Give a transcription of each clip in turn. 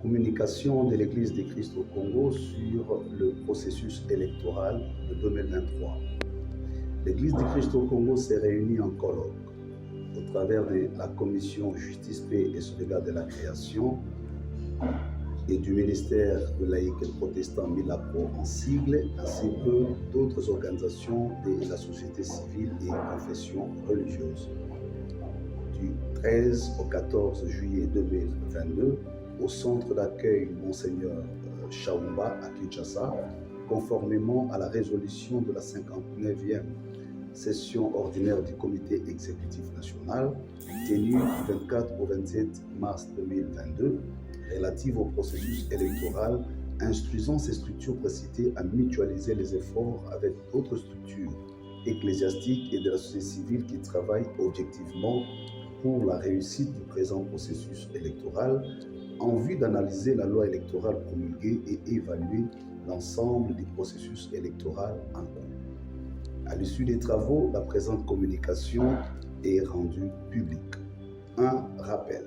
Communication de l'Église du Christ au Congo sur le processus électoral de 2023. L'Église du Christ au Congo s'est réunie en colloque au travers de la Commission Justice, Paix et Sauvegarde de la Création et du ministère de laïque et protestant Milapro en sigle, ainsi que d'autres organisations de la société civile et confessions religieuses. Du 13 au 14 juillet 2022, au centre d'accueil Monseigneur Chaumba à Kinshasa, conformément à la résolution de la 59e session ordinaire du comité exécutif national, tenue du 24 au 27 mars 2022, relative au processus électoral, instruisant ces structures précitées à mutualiser les efforts avec d'autres structures ecclésiastiques et de la société civile qui travaillent objectivement pour la réussite du présent processus électoral, en vue d'analyser la loi électorale promulguée et évaluer l'ensemble du processus électoral en cours. À l'issue des travaux, la présente communication est rendue publique. Un rappel.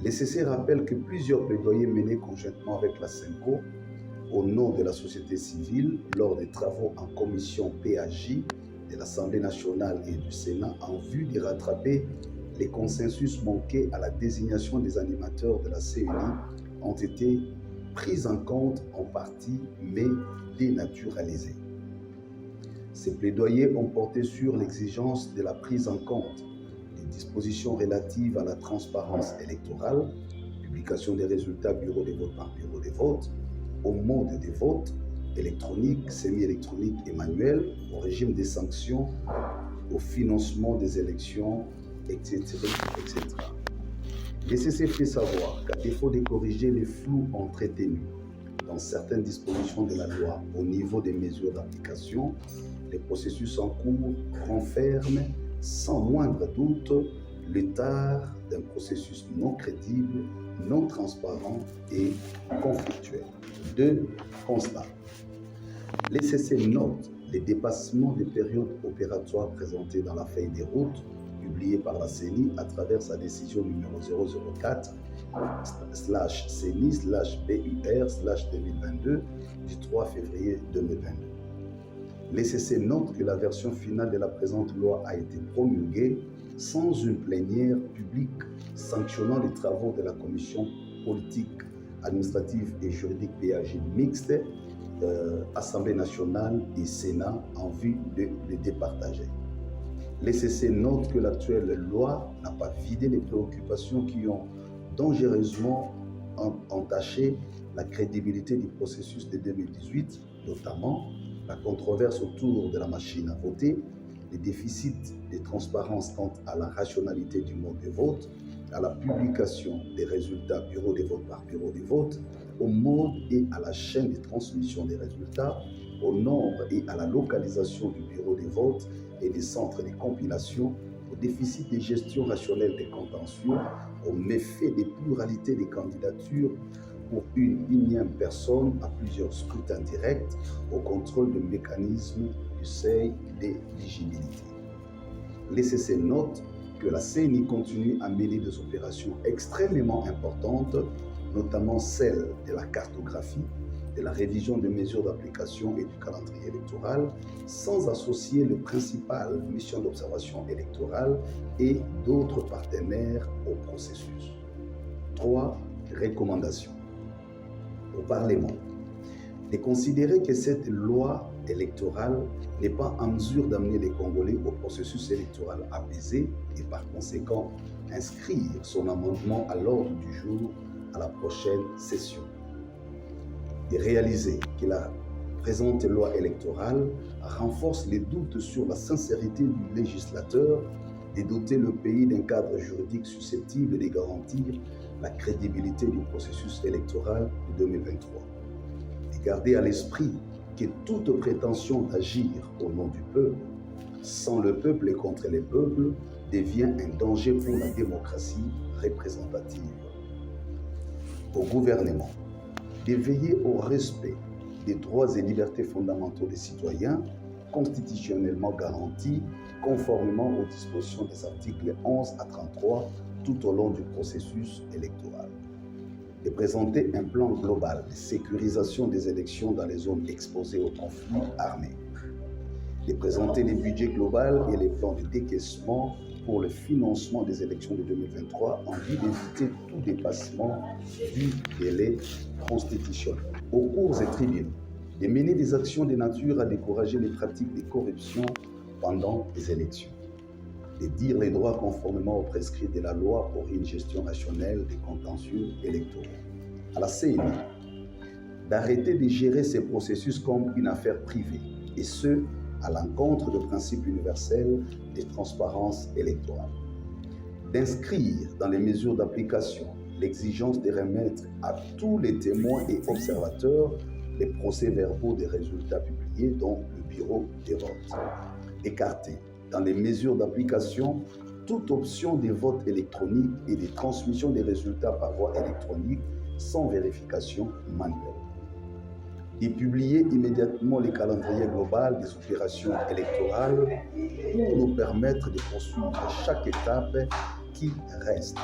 L'ECC rappelle que plusieurs plaidoyers menés conjointement avec la SENCO au nom de la société civile lors des travaux en commission PAJ de l'Assemblée nationale et du Sénat en vue de rattraper les consensus manqués à la désignation des animateurs de la CENI ont été pris en compte en partie, mais dénaturalisés. Ces plaidoyers ont porté sur l'exigence de la prise en compte des dispositions relatives à la transparence électorale, publication des résultats bureau de vote par bureau de vote, au mode de vote électronique, semi-électronique et manuel, au régime des sanctions, au financement des élections, etc. L'ECC fait savoir qu'à défaut de corriger les flous entretenus dans certaines dispositions de la loi au niveau des mesures d'application, les processus en cours renferment sans moindre doute l'état d'un processus non crédible, non transparent et conflictuel. 2. Constat. L'ECC note les dépassements des périodes opératoires présentées dans la feuille des routes publiée par la CENI à travers sa décision numéro 004/CENI/BUR/2022 du 3 février 2022. L'ECC note que la version finale de la présente loi a été promulguée sans une plénière publique sanctionnant les travaux de la commission politique, administrative et juridique PAJ mixte, Assemblée nationale et Sénat en vue de les départager. L'ECC note que l'actuelle loi n'a pas vidé les préoccupations qui ont dangereusement entaché la crédibilité du processus de 2018, notamment la controverse autour de la machine à voter, les déficits de transparence quant à la rationalité du mode de vote, à la publication des résultats bureau de vote par bureau de vote, au mode et à la chaîne de transmission des résultats, au nombre et à la localisation du bureau de vote et des centres de compilation, au déficit de gestion rationnelle des contentieux, aux méfaits des pluralités des candidatures pour une énième personne à plusieurs scrutins directs, au contrôle du mécanisme du seuil d'éligibilité. L'ECC note que la CENI continue à mener des opérations extrêmement importantes, notamment celle de la cartographie, de la révision des mesures d'application et du calendrier électoral, sans associer le principal mission d'observation électorale et d'autres partenaires au processus. 3. Recommandations. Au Parlement, de considérer que cette loi électorale n'est pas en mesure d'amener les Congolais au processus électoral apaisé et par conséquent inscrire son amendement à l'ordre du jour à la prochaine session. Et réaliser que la présente loi électorale renforce les doutes sur la sincérité du législateur de doter le pays d'un cadre juridique susceptible de garantir la crédibilité du processus électoral de 2023. Et garder à l'esprit que toute prétention d'agir au nom du peuple, sans le peuple et contre les peuples, devient un danger pour la démocratie représentative. Au gouvernement, de veiller au respect des droits et libertés fondamentaux des citoyens, constitutionnellement garantis, conformément aux dispositions des articles 11 à 33 tout au long du processus électoral. de présenter un plan global de sécurisation des élections dans les zones exposées aux conflits armés, de présenter les budgets globaux et les plans de décaissement pour le financement des élections de 2023 en vue d'éviter tout dépassement du délai constitutionnel. Aux cours et tribunaux, de mener des actions de nature à décourager les pratiques de corruption pendant les élections, de dire les droits conformément aux prescrits de la loi pour une gestion rationnelle des contentieux électoraux. À la CENI, d'arrêter de gérer ces processus comme une affaire privée, et ce, à l'encontre du principe universel de transparence électorale. D'inscrire dans les mesures d'application l'exigence de remettre à tous les témoins et observateurs les procès-verbaux des résultats publiés dont le bureau des votes. Écarter dans les mesures d'application toute option de vote électronique et de transmission des résultats par voie électronique sans vérification manuelle. Et publier immédiatement le calendrier global des opérations électorales pour nous permettre de poursuivre chaque étape qui reste.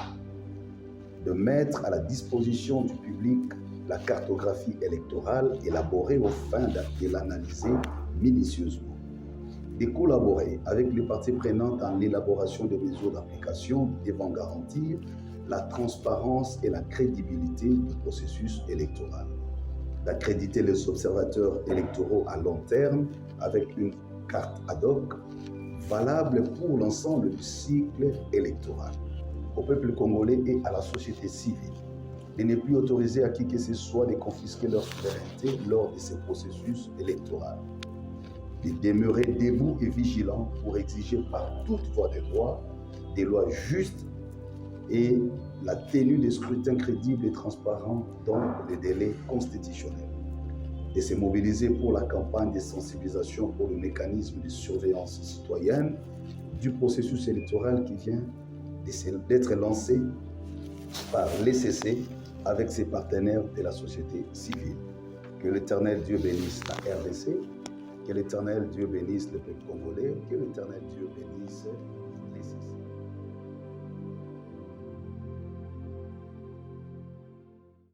De mettre à la disposition du public la cartographie électorale élaborée aux fins de l'analyser minutieusement. De collaborer avec les parties prenantes dans l'élaboration des mesures d'application devant garantir la transparence et la crédibilité du processus électoral. D'accréditer les observateurs électoraux à long terme avec une carte ad hoc valable pour l'ensemble du cycle électoral, au peuple congolais et à la société civile, de ne plus autoriser à qui que ce soit de confisquer leur souveraineté lors de ces processus électoraux, de demeurer debout et vigilant pour exiger par toute voie de droit des lois justes et la tenue des scrutins crédibles et transparents dans les délais constitutionnels, de se mobiliser pour la campagne de sensibilisation pour le mécanisme de surveillance citoyenne du processus électoral qui vient d'être lancé par l'ECC avec ses partenaires de la société civile. Que l'Éternel Dieu bénisse la RDC, que l'Éternel Dieu bénisse le peuple congolais, que l'Éternel Dieu bénisse l'ECC.